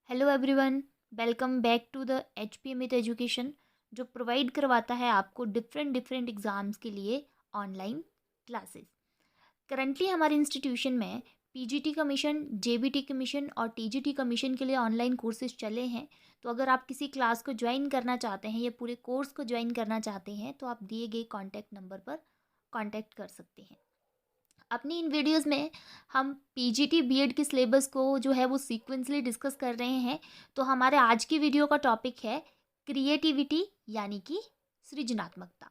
Hello everyone, welcome back to the H P M education जो provide करवाता है आपको डिफरेंट डिफरेंट एग्ज़ाम्स के लिए ऑनलाइन क्लासेस। करंटली हमारे इंस्टीट्यूशन में पीजीटी कमीशन, जेबीटी कमीशन और टीजीटी कमीशन के लिए ऑनलाइन कोर्सेज चले हैं। तो अगर आप किसी क्लास को ज्वाइन करना चाहते हैं या पूरे कोर्स को ज्वाइन करना चाहते हैं तो आप दिए गए कॉन्टैक्ट नंबर पर कॉन्टैक्ट कर सकते हैं। अपनी इन वीडियोस में हम पीजीटी बीएड के सिलेबस को जो है वो सीक्वेंसली डिस्कस कर रहे हैं। तो हमारे आज की वीडियो का टॉपिक है क्रिएटिविटी यानी कि सृजनात्मकता।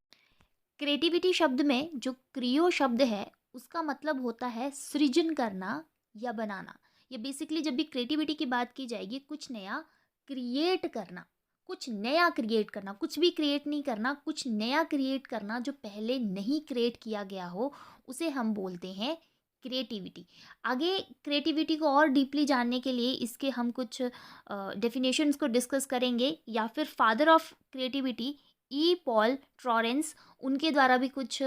क्रिएटिविटी शब्द में जो क्रियो शब्द है उसका मतलब होता है सृजन करना या बनाना। ये बेसिकली जब भी क्रिएटिविटी की बात की जाएगी, कुछ नया क्रिएट करना, कुछ नया क्रिएट करना, कुछ भी क्रिएट नहीं करना, कुछ नया क्रिएट करना जो पहले नहीं क्रिएट किया गया हो, उसे हम बोलते हैं क्रिएटिविटी। आगे क्रिएटिविटी को और डीपली जानने के लिए इसके हम कुछ डेफिनेशंस को डिस्कस करेंगे, या फिर father of creativity E Paul Torrance, उनके द्वारा भी कुछ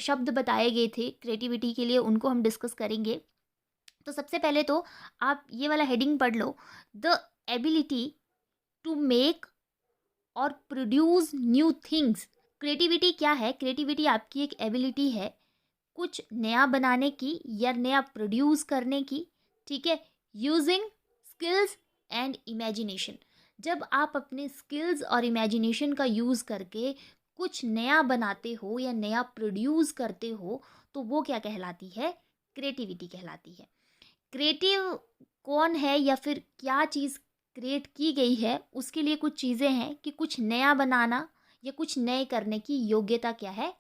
शब्द बताए गए थे क्रिएटिविटी के लिए, उनको हम डिस्कस करेंगे। तो सबसे पहले तो आप ये वाला हेडिंग पढ़ लो, द एबिलिटी टू मेक और प्रोड्यूस न्यू थिंग्स। क्रिएटिविटी क्या है? क्रिएटिविटी आपकी एक एबिलिटी है कुछ नया बनाने की या नया प्रोड्यूस करने की, ठीक है, यूजिंग स्किल्स एंड इमेजिनेशन। जब आप अपने स्किल्स और इमेजिनेशन का यूज़ करके कुछ नया बनाते हो या नया प्रोड्यूस करते हो तो वो क्या कहलाती है? क्रिएटिविटी कहलाती है। क्रिएटिव कौन है या फिर क्या चीज़ क्रिएट की गई है, उसके लिए कुछ चीज़ें हैं कि कुछ नया बनाना या कुछ नए करने की योग्यता क्या है?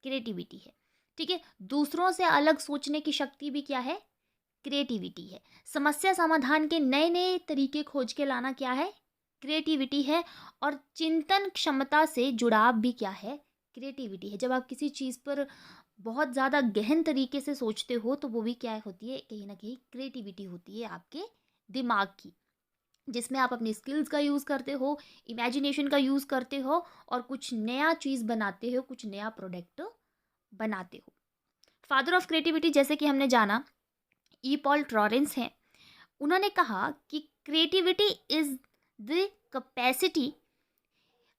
क्रिएटिविटी है। ठीक है, दूसरों से अलग सोचने की शक्ति भी क्या है? क्रिएटिविटी है। समस्या समाधान के नए नए तरीके खोज के लाना क्या है? क्रिएटिविटी है। और चिंतन क्षमता से जुड़ाव भी क्या है? क्रिएटिविटी है। जब आप किसी चीज़ पर बहुत ज़्यादा गहन तरीके से सोचते हो तो वो भी क्या होती है? कहीं ना कहीं क्रिएटिविटी होती है आपके दिमाग की, जिसमें आप अपनी स्किल्स का यूज़ करते हो, इमेजिनेशन का यूज़ करते हो और कुछ नया चीज़ बनाते हो, कुछ नया प्रोडक्ट बनाते हो। फादर ऑफ क्रिएटिविटी जैसे कि हमने जाना ई पॉल ट्रॉरेंस हैं। उन्होंने कहा कि क्रिएटिविटी इज द कैपेसिटी,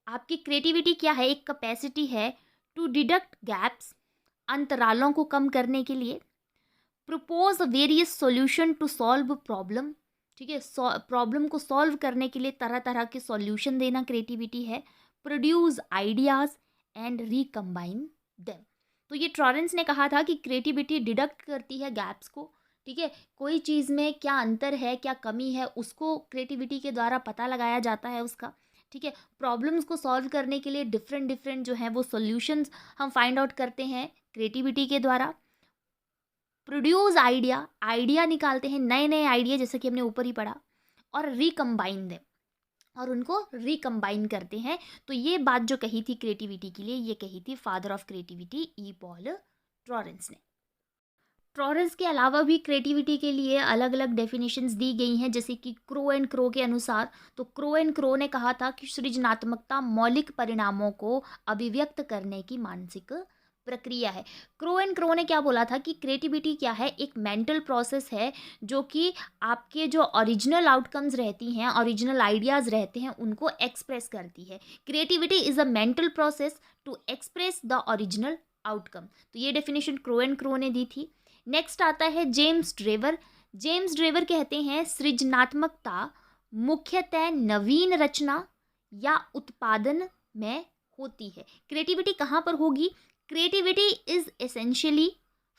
आपकी क्रिएटिविटी क्या है? एक कैपेसिटी है टू डिडक्ट गैप्स, अंतरालों को कम करने के लिए, propose various solution to solve problem, ठीक है, प्रॉब्लम को सॉल्व करने के लिए तरह तरह के सॉल्यूशन देना क्रिएटिविटी है, produce ideas and recombine them. तो ये ट्रॉरेंस ने कहा था कि क्रिएटिविटी डिडक्ट करती है गैप्स को, ठीक है, कोई चीज़ में क्या अंतर है, क्या कमी है, उसको क्रिएटिविटी के द्वारा पता लगाया जाता है उसका, ठीक है। प्रॉब्लम्स को सॉल्व करने के लिए डिफरेंट डिफरेंट जो है वो सॉल्यूशंस हम फाइंड आउट करते हैं क्रिएटिविटी के द्वारा। प्रोड्यूस आइडिया, आइडिया निकालते हैं, नए नए आइडिया, जैसे कि हमने ऊपर ही पढ़ा, और रिकम्बाइन देम, और उनको रिकम्बाइन करते हैं। तो ये बात जो कही थी क्रिएटिविटी के लिए, ये कही थी father of creativity E Paul Torrance ने। ट्रॉरेंस के अलावा भी क्रिएटिविटी के लिए अलग अलग डेफिनेशंस दी गई हैं, जैसे कि क्रो एंड क्रो के अनुसार। तो क्रो एंड क्रो ने कहा था कि सृजनात्मकता मौलिक परिणामों को अभिव्यक्त करने की मानसिक प्रक्रिया है। क्रो एंड क्रो ने क्या बोला था कि क्रिएटिविटी क्या है? एक मेंटल प्रोसेस है जो कि आपके जो ओरिजिनल आउटकम्स रहती हैं, ओरिजिनल आइडियाज़ रहते हैं, उनको एक्सप्रेस करती है। Creativity is a mental process to express the original outcome. तो ये डेफिनेशन क्रो एंड क्रो ने दी थी। नेक्स्ट आता है जेम्स ड्रेवर। जेम्स ड्रेवर कहते हैं सृजनात्मकता मुख्यतः नवीन रचना या उत्पादन में होती है। क्रिएटिविटी कहाँ पर होगी? Creativity is essentially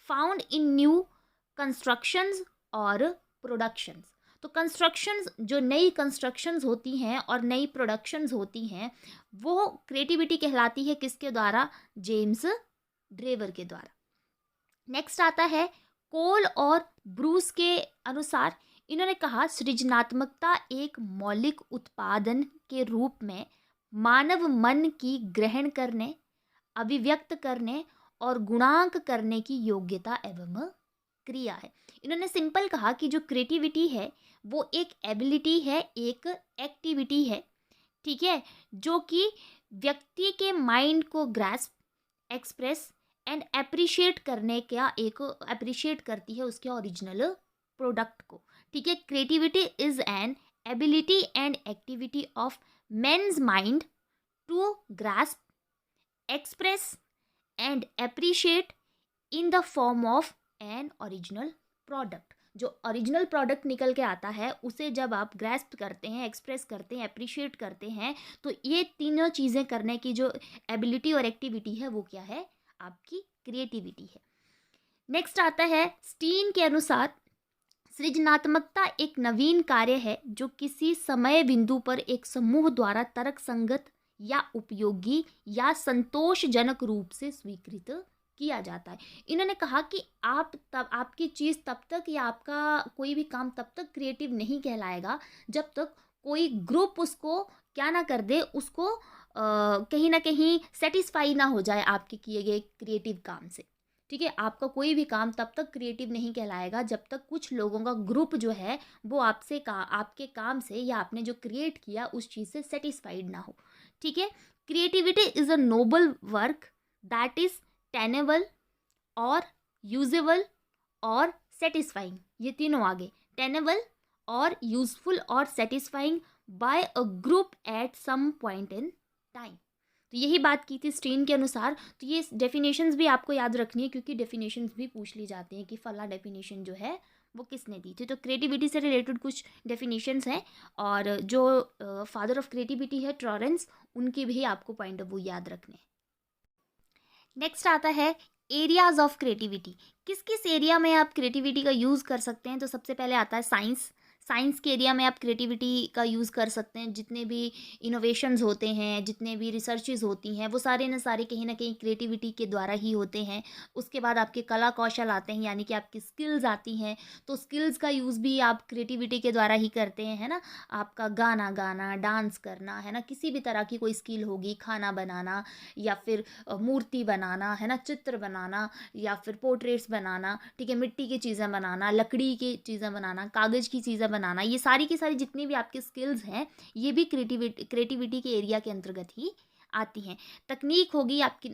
found in new constructions और प्रोडक्शंस। तो कंस्ट्रक्शंस, जो नई कंस्ट्रक्शंस होती हैं और नई प्रोडक्शंस होती हैं, वो क्रिएटिविटी कहलाती है किसके द्वारा? जेम्स ड्रेवर के द्वारा। नेक्स्ट आता है कोल और ब्रूस के अनुसार। इन्होंने कहा सृजनात्मकता एक मौलिक उत्पादन के रूप में मानव मन की ग्रहण करने, अभिव्यक्त करने और गुणांक करने की योग्यता एवं क्रिया है। इन्होंने सिंपल कहा कि जो क्रिएटिविटी है वो एक एबिलिटी है, एक एक्टिविटी है, ठीक है, जो कि व्यक्ति के माइंड को ग्रास्प, एक्सप्रेस एंड अप्रिशिएट करने का एक अप्रिशिएट करती है उसके ओरिजिनल प्रोडक्ट को, ठीक है। Creativity is an ability and activity of men's mind to grasp, express and appreciate in the form of an original product. जो ओरिजिनल प्रोडक्ट निकल के आता है उसे जब आप ग्रैस्प करते हैं, एक्सप्रेस करते हैं, अप्रिशिएट करते हैं, तो ये तीनों चीज़ें करने की जो एबिलिटी और एक्टिविटी है वो क्या है, आपकी क्रिएटिविटी है। नेक्स्ट आता है स्टीन के अनुसार सृजनात्मकता एक नवीन कार्य है जो किसी समय बिंदु पर एक समूह द्वारा तर्कसंगत या उपयोगी या संतोषजनक रूप से स्वीकृत किया जाता है। इन्होंने कहा कि आपकी चीज़ तब तक या आपका कोई भी काम तब तक क्रिएटिव नहीं कहलाएगा जब तक कोई ग्रुप उसको क्या ना कर दे, उसको कहीं ना कहीं सेटिस्फाई ना हो जाए आपके किए गए क्रिएटिव काम से। ठीक है, आपका कोई भी काम तब तक क्रिएटिव नहीं कहलाएगा जब तक कुछ लोगों का ग्रुप जो है वो आपके काम से या आपने जो क्रिएट किया उस चीज़ से सेटिस्फाइड ना हो। ठीक है, creativity is a noble work that is tenable और यूजेबल और सेटिस्फाइंग। ये तीनों आगे, टेनेबल और यूजफुल और satisfying by a group at some point in time. तो यही बात की थी स्टीन के अनुसार। तो ये डेफिनेशंस भी आपको याद रखनी है क्योंकि डेफिनेशंस भी पूछ ली जाती हैं कि फला डेफिनेशन जो है वो किसने दी थी। तो क्रिएटिविटी से रिलेटेड कुछ डेफिनेशंस हैं और जो फादर ऑफ क्रिएटिविटी है टॉरेंस, उनके भी आपको पॉइंट ऑफ व्यू याद रखने हैं। नेक्स्ट आता है एरियाज ऑफ क्रिएटिविटी। किस किस एरिया में आप क्रिएटिविटी का यूज़ कर सकते हैं। तो सबसे पहले आता है साइंस। साइंस के एरिया में आप क्रिएटिविटी का यूज़ कर सकते हैं। जितने भी इनोवेशंस होते हैं, जितने भी रिसर्चेज होती हैं, वो सारे न सारे कहीं ना कहीं क्रिएटिविटी के द्वारा ही होते हैं। उसके बाद आपके कला कौशल आते हैं, यानी कि आपकी स्किल्स आती हैं। तो स्किल्स का यूज़ भी आप क्रिएटिविटी के द्वारा ही करते हैं, है ना। आपका गाना गाना, डांस करना, है ना, किसी भी तरह की कोई स्किल होगी, खाना बनाना या फिर मूर्ति बनाना, है ना, चित्र बनाना या फिर पोर्ट्रेट्स बनाना, ठीक है, मिट्टी की चीज़ें बनाना, लकड़ी की चीज़ें बनाना, कागज़ की चीज़ें बनाना, ये सारी की सारी जितनी भी आपकी स्किल्स हैं ये भी क्रिएटिविटी के एरिया के अंतर्गत ही आती हैं। तकनीक होगी आपकी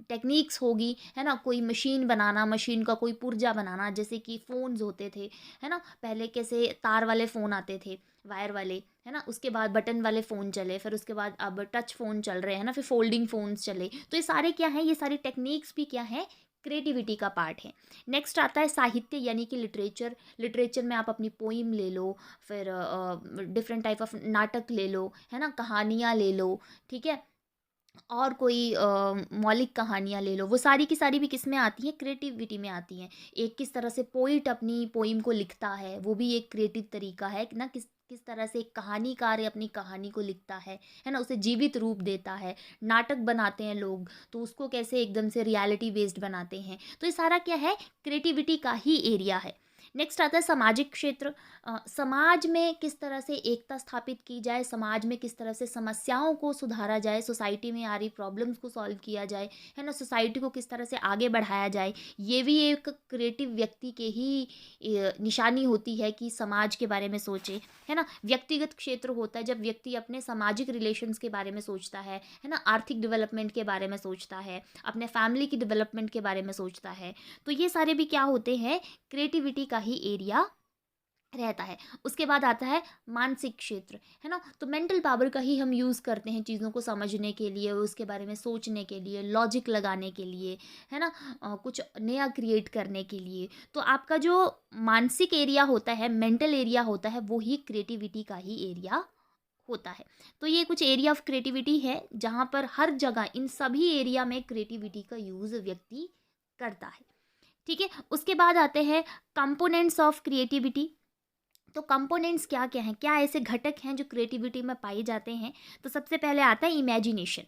टेक्निक्स होगी, है ना, कोई मशीन बनाना, मशीन का कोई पुर्जा बनाना, जैसे कि फ़ोन्स होते थे, है ना, पहले कैसे तार वाले फ़ोन आते थे, वायर वाले, है ना, उसके बाद बटन वाले फ़ोन चले, फिर उसके बाद अब टच फ़ोन चल रहे हैं ना, फिर फोल्डिंग फ़ोन्स चले। तो ये सारे क्या हैं, ये सारी टेक्निक्स भी क्या है, क्रिएटिविटी का पार्ट है। नेक्स्ट आता है साहित्य यानी कि लिटरेचर। लिटरेचर में आप अपनी पोइम ले लो, फिर डिफरेंट टाइप ऑफ नाटक ले लो, है ना, कहानियाँ ले लो, ठीक है, और कोई मौलिक कहानियाँ ले लो, वो सारी की सारी भी किस में आती हैं, क्रिएटिविटी में आती हैं। एक किस तरह से पोइट अपनी पोइम को लिखता है, वो भी एक क्रिएटिव तरीका है ना। किस किस तरह से एक कहानीकार अपनी कहानी को लिखता है ना, उसे जीवित रूप देता है। नाटक बनाते हैं लोग, तो उसको कैसे एकदम से रियलिटी बेस्ड बनाते हैं। तो ये सारा क्या है, क्रिएटिविटी का ही एरिया है। नेक्स्ट आता है सामाजिक क्षेत्र। समाज में किस तरह से एकता स्थापित की जाए, समाज में किस तरह से समस्याओं को सुधारा जाए, सोसाइटी में आ रही प्रॉब्लम्स को सॉल्व किया जाए, है ना, सोसाइटी को किस तरह से आगे बढ़ाया जाए। ये भी एक क्रिएटिव व्यक्ति के ही निशानी होती है कि समाज के बारे में सोचे, है ना। व्यक्तिगत क्षेत्र होता है जब व्यक्ति अपने सामाजिक रिलेशंस के बारे में सोचता है ना, आर्थिक डेवलपमेंट के बारे में सोचता है, अपने फैमिली की डेवलपमेंट के बारे में सोचता है। तो ये सारे भी क्या होते हैं, क्रिएटिविटी का ही एरिया रहता है। उसके बाद आता है मानसिक क्षेत्र, है ना। तो मेंटल पावर का ही हम यूज़ करते हैं चीज़ों को समझने के लिए, उसके बारे में सोचने के लिए, लॉजिक लगाने के लिए, है ना, कुछ नया क्रिएट करने के लिए। तो आपका जो मानसिक एरिया होता है, मेंटल एरिया होता है, वो ही क्रिएटिविटी का ही एरिया होता है। तो ये कुछ एरिया ऑफ क्रिएटिविटी है जहाँ पर हर जगह इन सभी एरिया में क्रिएटिविटी का यूज़ व्यक्ति करता है। ठीक है, उसके बाद आते हैं कंपोनेंट्स ऑफ क्रिएटिविटी। तो कंपोनेंट्स क्या क्या हैं, क्या ऐसे घटक हैं जो क्रिएटिविटी में पाए जाते हैं। तो सबसे पहले आता है इमेजिनेशन।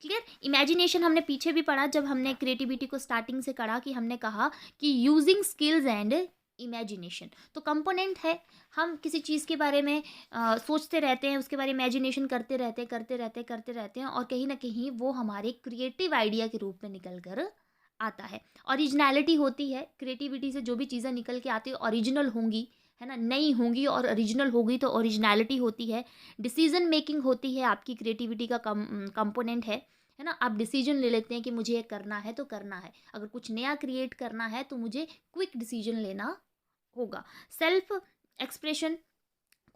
क्लियर, इमेजिनेशन हमने पीछे भी पढ़ा जब हमने क्रिएटिविटी को स्टार्टिंग से करा कि हमने कहा कि यूजिंग स्किल्स एंड इमेजिनेशन। तो कंपोनेंट है, हम किसी चीज़ के बारे में सोचते रहते हैं, उसके बारे में इमेजिनेशन करते रहते हैं और कहीं ना कहीं वो हमारे क्रिएटिव आइडिया के रूप में निकल कर आता है। ओरिजिनलिटी होती है, क्रिएटिविटी से जो भी चीज़ें निकल के आती है ओरिजिनल होंगी, है ना, नई होंगी और ओरिजिनल होगी तो ओरिजिनलिटी होती है। डिसीजन मेकिंग होती है, आपकी क्रिएटिविटी का कंपोनेंट है ना। आप डिसीजन ले लेते हैं कि मुझे ये करना है तो करना है, अगर कुछ नया क्रिएट करना है तो मुझे क्विक डिसीजन लेना होगा। सेल्फ एक्सप्रेशन,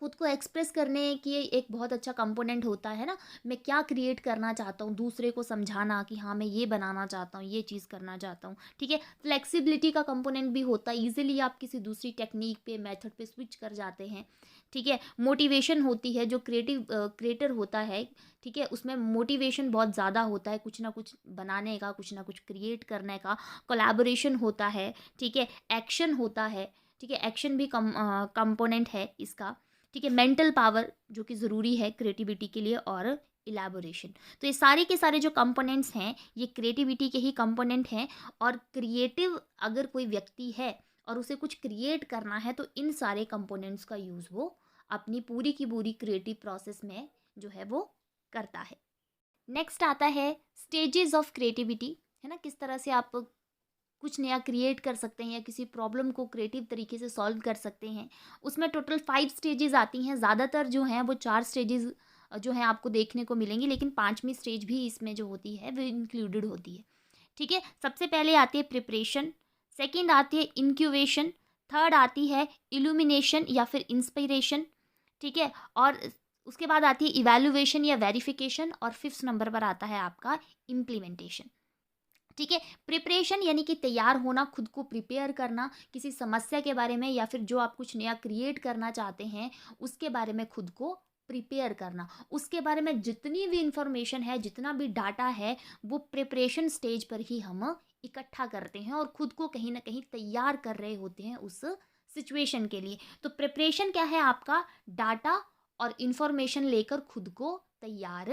खुद को एक्सप्रेस करने की एक बहुत अच्छा कंपोनेंट होता है ना, मैं क्या क्रिएट करना चाहता हूँ, दूसरे को समझाना कि हाँ मैं ये बनाना चाहता हूँ, ये चीज़ करना चाहता हूँ, ठीक है। फ्लेक्सिबिलिटी का कंपोनेंट भी होता है, इजीली आप किसी दूसरी टेक्निक पे, मेथड पे स्विच कर जाते हैं, ठीक है। मोटिवेशन होती है, जो क्रिएटर होता है, ठीक है, उसमें मोटिवेशन बहुत ज़्यादा होता है कुछ ना कुछ बनाने का, कुछ ना कुछ क्रिएट करने का। कोलैबोरेशन होता है, ठीक है। एक्शन होता है, ठीक है, एक्शन भी कंपोनेंट है इसका, ठीक है। मेंटल पावर जो कि ज़रूरी है क्रिएटिविटी के लिए, और इलेबोरेशन। तो ये सारे के सारे जो कंपोनेंट्स हैं ये क्रिएटिविटी के ही कंपोनेंट हैं। और क्रिएटिव अगर कोई व्यक्ति है और उसे कुछ क्रिएट करना है तो इन सारे कंपोनेंट्स का यूज़ वो अपनी पूरी की पूरी क्रिएटिव प्रोसेस में जो है वो करता है। नेक्स्ट आता है स्टेजेस ऑफ क्रिएटिविटी, है ना, किस तरह से आप कुछ नया क्रिएट कर सकते हैं या किसी प्रॉब्लम को क्रिएटिव तरीके से सॉल्व कर सकते हैं। उसमें टोटल 5 स्टेजेस आती हैं, ज़्यादातर जो हैं वो 4 स्टेजेस जो हैं आपको देखने को मिलेंगी, लेकिन 5वीं स्टेज भी इसमें जो होती है वो इंक्लूडेड होती है, ठीक है। सबसे पहले आती है प्रिपरेशन, सेकंड आती है इंक्यूबेशन, थर्ड आती है इल्यूमिनेशन या फिर इंस्पिरेशन, ठीक है। और उसके बाद आती है इवैल्यूएशन या वेरिफिकेशन, और 5th नंबर पर आता है आपका इम्प्लीमेंटेशन, ठीक है। प्रिपरेशन यानी कि तैयार होना, खुद को प्रिपेयर करना किसी समस्या के बारे में, या फिर जो आप कुछ नया क्रिएट करना चाहते हैं उसके बारे में खुद को प्रिपेयर करना। उसके बारे में जितनी भी इंफॉर्मेशन है, जितना भी डाटा है, वो प्रिपरेशन स्टेज पर ही हम इकट्ठा करते हैं और खुद को कहीं ना कहीं तैयार कर रहे होते हैं उस सिचुएशन के लिए। तो प्रिपरेशन क्या है? आपका डाटा और इंफॉर्मेशन लेकर खुद को तैयार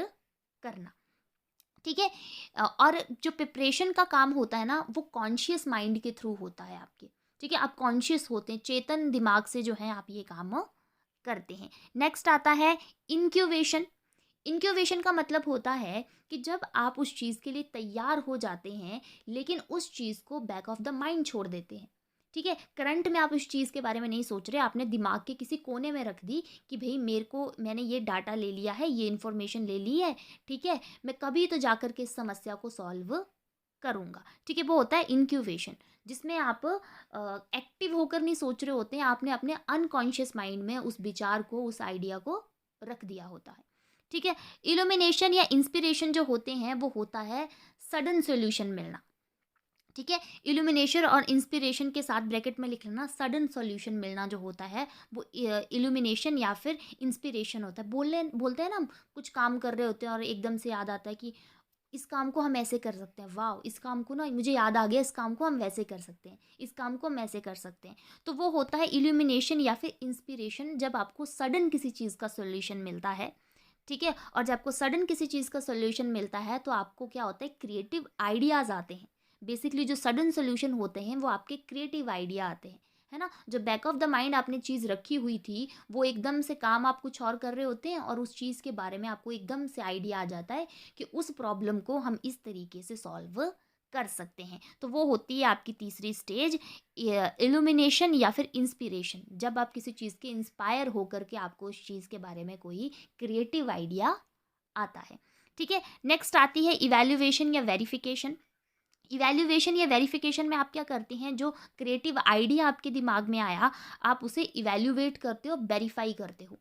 करना, ठीक है। और जो प्रिपरेशन का काम होता है ना, वो कॉन्शियस माइंड के थ्रू होता है आपके, ठीक है। आप कॉन्शियस होते हैं, चेतन दिमाग से जो है आप ये काम करते हैं। नेक्स्ट आता है इंक्यूबेशन। इंक्यूबेशन का मतलब होता है कि जब आप उस चीज़ के लिए तैयार हो जाते हैं लेकिन उस चीज़ को बैक ऑफ द माइंड छोड़ देते हैं, ठीक है। करंट में आप उस चीज़ के बारे में नहीं सोच रहे, आपने दिमाग के किसी कोने में रख दी कि भाई मैंने ये डाटा ले लिया है, ये इन्फॉर्मेशन ले ली है, ठीक है, मैं कभी तो जाकर के इस समस्या को सॉल्व करूँगा, ठीक है। वो होता है इंक्यूबेशन, जिसमें आप एक्टिव होकर नहीं सोच रहे होते हैं, आपने अपने अनकॉन्शियस माइंड में उस विचार को, उस आइडिया को रख दिया होता है, ठीक है। इल्यूमिनेशन या इंस्पिरेशन जो होते हैं वो होता है सडन सॉल्यूशन मिलना, ठीक है। इल्यूमिनेशन और इंस्पिरेशन के साथ ब्रैकेट में लिख लेना, सडन सॉल्यूशन मिलना जो होता है वो इल्यूमिनेशन या फिर इंस्पिरेशन होता है। बोलते हैं ना, हम कुछ काम कर रहे होते हैं और एकदम से याद आता है कि इस काम को हम ऐसे कर सकते हैं, वाह, इस काम को ना मुझे याद आ गया, इस काम को हम वैसे कर सकते हैं, इस काम को हम ऐसे कर सकते हैं। तो वो होता है इल्यूमिनेशन या फिर इंस्पिरेशन, जब आपको सडन किसी चीज़ का सोल्यूशन मिलता है, ठीक है। और जब आपको सडन किसी चीज़ का सोल्यूशन मिलता है तो आपको क्या होता है, क्रिएटिव आइडियाज़ आते हैं। बेसिकली जो सडन सोल्यूशन होते हैं वो आपके क्रिएटिव आइडिया आते हैं, है ना। जो बैक ऑफ द माइंड आपने चीज़ रखी हुई थी, वो एकदम से काम आप कुछ और कर रहे होते हैं और उस चीज़ के बारे में आपको एकदम से आइडिया आ जाता है कि उस प्रॉब्लम को हम इस तरीके से सॉल्व कर सकते हैं। तो वो होती है आपकी तीसरी स्टेज, इल्यूमिनेशन या फिर इंस्पिरेशन, जब आप किसी चीज़ के इंस्पायर होकर के आपको उस चीज़ के बारे में कोई क्रिएटिव आइडिया आता है, ठीक है। नेक्स्ट आती है इवैल्यूएशन या वेरिफिकेशन। इवैल्यूएशन या वेरिफिकेशन में आप क्या करते हैं, जो क्रिएटिव आइडिया आपके दिमाग में आया आप उसे इवैल्यूएट करते हो, वेरीफाई करते हो,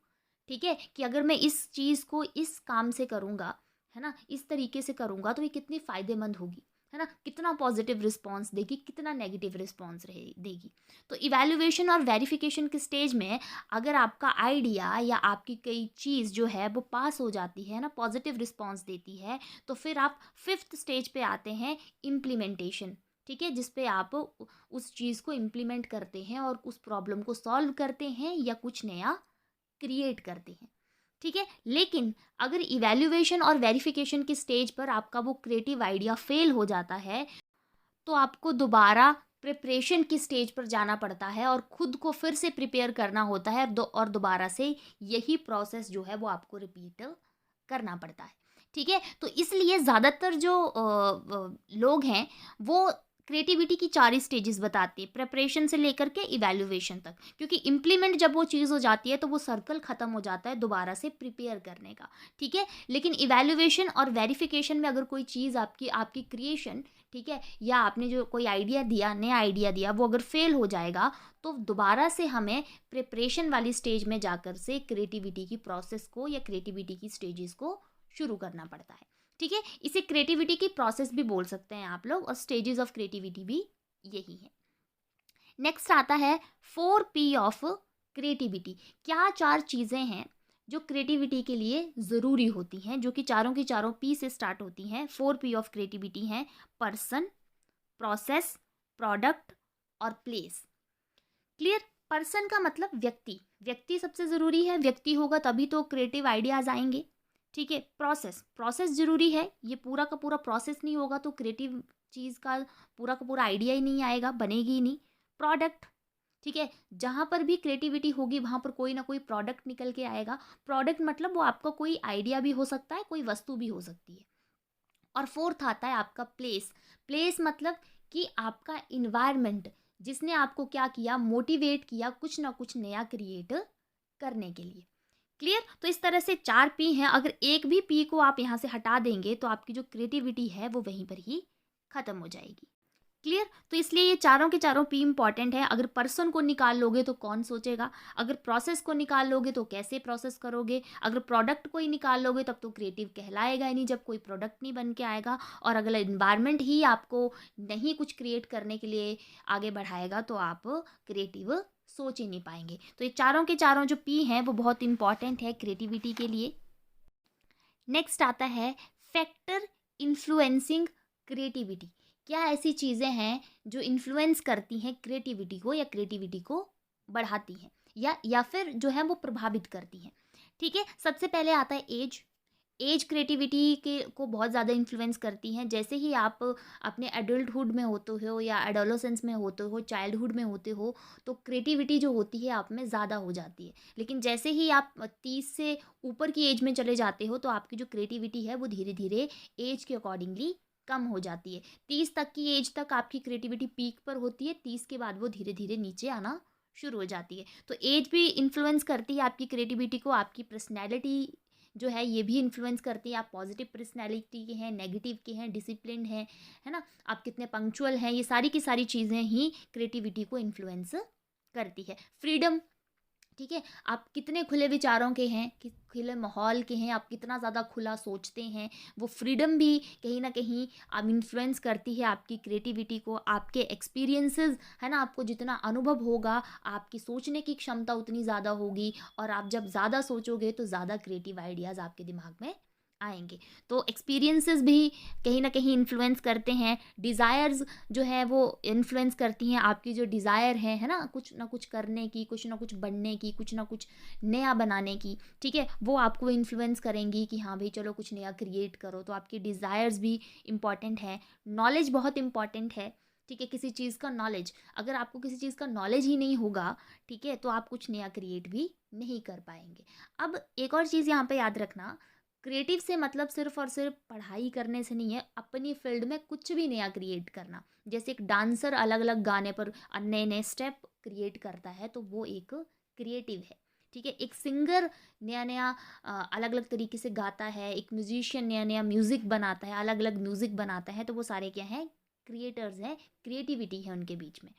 ठीक है, कि अगर मैं इस चीज़ को इस काम से करूँगा, है ना, इस तरीके से करूँगा तो ये कितनी फ़ायदेमंद होगी, है ना, कितना पॉजिटिव रिस्पॉन्स देगी, कितना नेगेटिव रिस्पॉन्स रहे देगी। तो इवैल्यूएशन और वेरिफिकेशन के स्टेज में अगर आपका आइडिया या आपकी कोई चीज़ जो है वो पास हो जाती है ना, पॉजिटिव रिस्पॉन्स देती है, तो फिर आप 5th स्टेज पे आते हैं, इम्प्लीमेंटेशन, ठीक है, जिस पे आप उस चीज़ को इम्प्लीमेंट करते हैं और उस प्रॉब्लम को सॉल्व करते हैं या कुछ नया क्रिएट करते हैं, ठीक है। लेकिन अगर इवैल्यूएशन और वेरिफिकेशन की स्टेज पर आपका वो क्रिएटिव आइडिया फेल हो जाता है तो आपको दोबारा प्रिपरेशन की स्टेज पर जाना पड़ता है और खुद को फिर से प्रिपेयर करना होता है, और दोबारा से यही प्रोसेस जो है वो आपको रिपीट करना पड़ता है, ठीक है। तो इसलिए ज़्यादातर जो लोग हैं वो क्रिएटिविटी की 4 स्टेजेस बताती है, प्रिपरेशन से लेकर के इवैल्यूएशन तक, क्योंकि इम्प्लीमेंट जब वो चीज़ हो जाती है तो वो सर्कल ख़त्म हो जाता है दोबारा से प्रिपेयर करने का, ठीक है। लेकिन इवैल्यूएशन और वेरिफिकेशन में अगर कोई चीज़ आपकी आपकी क्रिएशन, ठीक है, या आपने जो कोई आइडिया दिया, नया आइडिया दिया, वो अगर फेल हो जाएगा तो दोबारा से हमें प्रिपरेशन वाली स्टेज में जाकर से क्रिएटिविटी की प्रोसेस को या क्रिएटिविटी की स्टेजेस को शुरू करना पड़ता है, ठीक है। इसे क्रिएटिविटी की प्रोसेस भी बोल सकते हैं आप लोग, और स्टेजेस ऑफ क्रिएटिविटी भी यही है। नेक्स्ट आता है 4P ऑफ क्रिएटिविटी। क्या 4 चीज़ें हैं जो क्रिएटिविटी के लिए ज़रूरी होती हैं, जो कि चारों की चारों P से स्टार्ट होती हैं। 4P ऑफ क्रिएटिविटी हैं पर्सन, प्रोसेस, प्रोडक्ट और प्लेस। क्लियर। पर्सन का मतलब व्यक्ति, व्यक्ति सबसे ज़रूरी है, व्यक्ति होगा तभी तो क्रिएटिव आइडियाज़ आएंगे, ठीक है। प्रोसेस, प्रोसेस ज़रूरी है, ये पूरा का पूरा प्रोसेस नहीं होगा तो क्रिएटिव चीज़ का पूरा आइडिया ही नहीं आएगा, बनेगी ही नहीं। प्रोडक्ट, ठीक है, जहाँ पर भी क्रिएटिविटी होगी वहाँ पर कोई ना कोई प्रोडक्ट निकल के आएगा। प्रोडक्ट मतलब वो आपका कोई आइडिया भी हो सकता है, कोई वस्तु भी हो सकती है। और फोर्थ आता है आपका प्लेस। प्लेस मतलब कि आपका इन्वायरमेंट, जिसने आपको क्या किया, मोटिवेट किया कुछ ना कुछ नया क्रिएट करने के लिए। क्लियर। तो इस तरह से 4 P हैं, अगर एक भी P को आप यहाँ से हटा देंगे तो आपकी जो क्रिएटिविटी है वो वहीं पर ही ख़त्म हो जाएगी। क्लियर। तो इसलिए ये चारों के चारों P इंपॉर्टेंट है। अगर पर्सन को निकाल लोगे तो कौन सोचेगा, अगर प्रोसेस को निकाल लोगे तो कैसे प्रोसेस करोगे, अगर प्रोडक्ट को ही निकाल लोगे तब तो क्रिएटिव कहलाएगा ही नहीं जब कोई प्रोडक्ट नहीं बन के आएगा, और अगर इन्वायरमेंट ही आपको नहीं कुछ क्रिएट करने के लिए आगे बढ़ाएगा तो आप क्रिएटिव सोच ही नहीं पाएंगे। तो ये चारों के चारों जो P हैं वो बहुत इंपॉर्टेंट है क्रिएटिविटी के लिए। नेक्स्ट आता है फैक्टर इन्फ्लुएंसिंग क्रिएटिविटी। क्या ऐसी चीज़ें हैं जो इन्फ्लुएंस करती हैं क्रिएटिविटी को या क्रिएटिविटी को बढ़ाती हैं या फिर जो है वो प्रभावित करती हैं, ठीक है। सबसे पहले आता है एज। एज क्रिएटिविटी के को बहुत ज़्यादा इन्फ्लुएंस करती हैं। जैसे ही आप अपने एडल्टहुड में होते हो या एडोलेसेंस में होते हो, चाइल्डहुड में होते हो, तो क्रिएटिविटी जो होती है आप में ज़्यादा हो जाती है। लेकिन जैसे ही आप 30 से ऊपर की एज में चले जाते हो तो आपकी जो क्रिएटिविटी है वो धीरे धीरे एज के अकॉर्डिंगली कम हो जाती है। 30 तक की एज तक आपकी क्रिएटिविटी पीक पर होती है, 30 के बाद वो धीरे धीरे नीचे आना शुरू हो जाती है। तो एज भी इन्फ्लुएंस करती है आपकी क्रिएटिविटी को। आपकी पर्सनैलिटी जो है ये भी इन्फ्लुएंस करती है, आप पॉजिटिव पर्सनैलिटी के हैं, नेगेटिव के हैं, डिसिप्लिन है ना, आप कितने पंक्चुअल हैं, ये सारी की सारी चीज़ें ही क्रिएटिविटी को इन्फ्लुएंस करती है। फ्रीडम, ठीक है, आप कितने खुले विचारों के हैं, कि खुले माहौल के हैं, आप कितना ज़्यादा खुला सोचते हैं, वो फ्रीडम भी कहीं ना कहीं आप इन्फ्लुएंस करती है आपकी क्रिएटिविटी को। आपके एक्सपीरियंसेस है ना, आपको जितना अनुभव होगा आपकी सोचने की क्षमता उतनी ज़्यादा होगी, और आप जब ज़्यादा सोचोगे तो ज़्यादा क्रिएटिव आइडियाज़ आपके दिमाग में आएंगे। तो एक्सपीरियंसेस भी कहीं ना कहीं इन्फ्लुएंस करते हैं। डिज़ायर्स जो है वो इन्फ्लुएंस करती हैं आपकी जो डिज़ायर है ना, कुछ ना कुछ करने की, कुछ ना कुछ बनने की, कुछ ना कुछ नया बनाने की, ठीक है, वो आपको इन्फ्लुएंस करेंगी कि हाँ भाई चलो कुछ नया क्रिएट करो। तो आपकी डिज़ायर्स भी इम्पॉर्टेंट है। नॉलेज बहुत इम्पॉर्टेंट है, ठीक है, किसी चीज़ का नॉलेज, अगर आपको किसी चीज़ का नॉलेज ही नहीं होगा, ठीक है, तो आप कुछ नया क्रिएट भी नहीं कर पाएंगे। अब एक और चीज़ यहाँ पे याद रखना, क्रिएटिव से मतलब सिर्फ और सिर्फ पढ़ाई करने से नहीं है, अपनी फील्ड में कुछ भी नया क्रिएट करना। जैसे एक डांसर अलग अलग गाने पर नए नए स्टेप क्रिएट करता है तो वो एक क्रिएटिव है, ठीक है। एक सिंगर नया नया अलग अलग तरीके से गाता है, एक म्यूजिशियन नया नया म्यूज़िक बनाता है, अलग अलग म्यूज़िक बनाता है, तो वो सारे क्या हैं, क्रिएटर्स हैं, क्रिएटिविटी है उनके बीच में,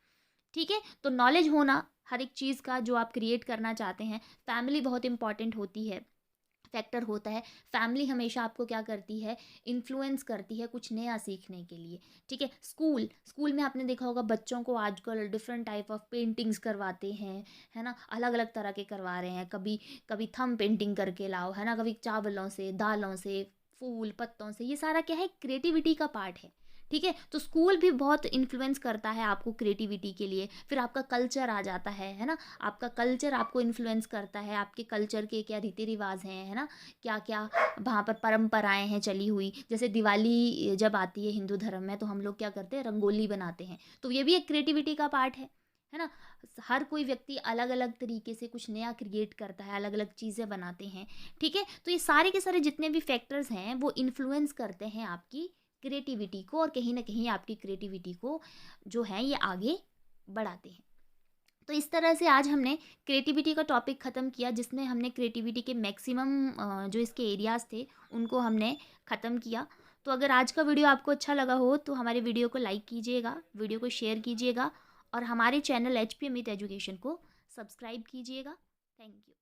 ठीक है। तो नॉलेज होना हर एक चीज़ का जो आप क्रिएट करना चाहते हैं। फैमिली बहुत इंपॉर्टेंट होती है, फैक्टर होता है। फैमिली हमेशा आपको क्या करती है, इन्फ्लुएंस करती है कुछ नया सीखने के लिए, ठीक है। स्कूल में आपने देखा होगा बच्चों को आजकल डिफरेंट टाइप ऑफ पेंटिंग्स करवाते हैं, है ना, अलग अलग तरह के करवा रहे हैं। कभी कभी थम पेंटिंग करके लाओ, है ना, कभी चावलों से, दालों से, फूल पत्तों से, ये सारा क्या है, क्रिएटिविटी का पार्ट है, ठीक है। तो स्कूल भी बहुत इन्फ्लुएंस करता है आपको क्रिएटिविटी के लिए। फिर आपका कल्चर आ जाता है ना, आपका कल्चर आपको इन्फ्लुएंस करता है, आपके कल्चर के क्या रीति रिवाज हैं, है ना, क्या क्या वहाँ पर परंपराएं हैं चली हुई। जैसे दिवाली जब आती है हिंदू धर्म में तो हम लोग क्या करते हैं, रंगोली बनाते हैं, तो ये भी एक क्रिएटिविटी का पार्ट है ना। हर कोई व्यक्ति अलग अलग तरीके से कुछ नया क्रिएट करता है, अलग अलग चीज़ें बनाते हैं, ठीक है। तो ये सारे के सारे जितने भी फैक्टर्स हैं वो इन्फ्लुएंस करते हैं आपकी क्रिएटिविटी को और कहीं ना कहीं आपकी क्रिएटिविटी को जो है ये आगे बढ़ाते हैं। तो इस तरह से आज हमने क्रिएटिविटी का टॉपिक ख़त्म किया, जिसमें हमने क्रिएटिविटी के मैक्सिमम जो इसके एरियाज़ थे उनको हमने ख़त्म किया। तो अगर आज का वीडियो आपको अच्छा लगा हो तो हमारे वीडियो को लाइक कीजिएगा, वीडियो को शेयर कीजिएगा और हमारे चैनल HP अमित एजुकेशन को सब्सक्राइब कीजिएगा। Thank you.